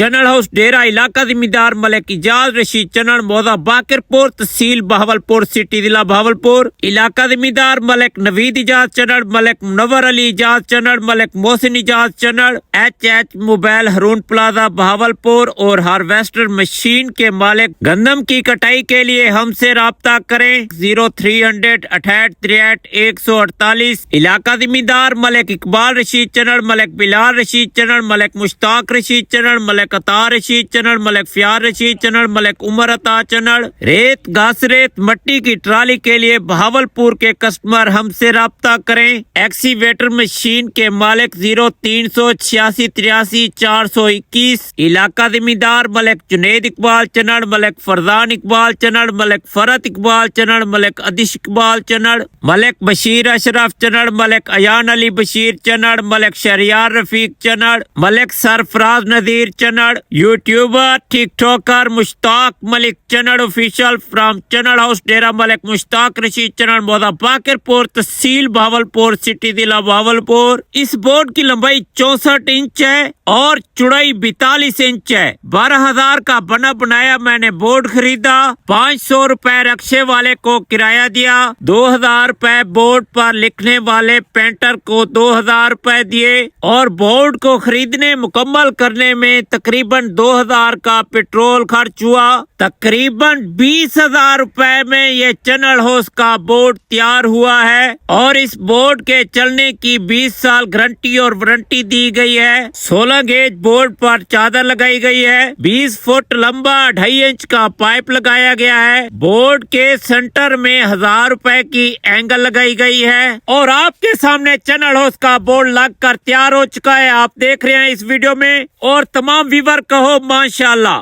चनड़ house डेरा इलाका जिम्मेदार मलिक इजाज रशीद चनड़ मौजा बाकिरपुर तहसील बहावलपुर सिटी जिला बहावलपुर। इलाका जिम्मेदार Malik Naveed Ijaz Chanar Malik Munawwar Ali Ijaz Chanar Malik Mohsin Ijaz Chanar. H mobile Haroon plaza Bahawalpur और हार्वेस्टर मशीन के मालिक। गंदम की कटाई के लिए हमसे राब्ता करें 0300 68 148। इलाका जिम्मेदार मलिक इकबाल रशीद चनड़ मलिक बिलाल रशीद चनड़ मलिक मुश्ताक रशीद चनड़ मलिक अतार रशीद चनड़ मलिक फ्यार रशीद चनड़ मलिक उमर अता चनड़। रेत घास रेत मट्टी की ट्राली के लिए बहावलपुर के कस्टमर हमसे राब्ता करें। एक्सीवेटर मशीन के मालिक 0386 83 421। इलाका जिम्मेदार Malik Junaid Iqbal Chanar Malik Farzan Iqbal Chanar Malik फरत Iqbal Chanar Malik Adish Iqbal Chanar Malik Bashir Ashraf Chanar Malik Ayan Ali Bashir Chanar Malik Shahryar Rafiq Chanar Malik Sarfaraz Nazir Chanar. YouTuber TikToker Mushtaq Malik Chanar official from Chanar house Dera Malik Mushtaq Rashid Chanar मौजा बाकिरपुर तहसील बहावलपुर सिटी जिला बहावलपुर। इस बोर्ड की लंबाई 64 इंच है और चौड़ाई 42 इंच है। 12,000 का बना बनाया मैंने बोर्ड खरीदा। 500 रुपए रक्शे वाले को किराया दिया। 2,000 रुपए बोर्ड पर लिखने वाले पेंटर को 2,000 रुपए दिए और बोर्ड को खरीदने मुकम्मल करने में तकरीबन 2,000 का पेट्रोल खर्च हुआ। तकरीबन 20,000 रुपए में ये चनड़ हाउस का बोर्ड तैयार हुआ है और इस बोर्ड के चलने की 20 साल गारंटी और वारंटी दी गई है। 16 गेज बोर्ड पर चादर लगाई गई है। 20 फुट लंबा 2.5 इंच का पाइप लगाया गया है। बोर्ड के सेंटर में 1,000 रुपए की एंगल लगाई गई है और आपके सामने चनड़ हाउस का बोर्ड लगकर तैयार हो चुका है। आप देख रहे हैं इस वीडियो में और तमाम व्यूअर कहो माशाल्लाह।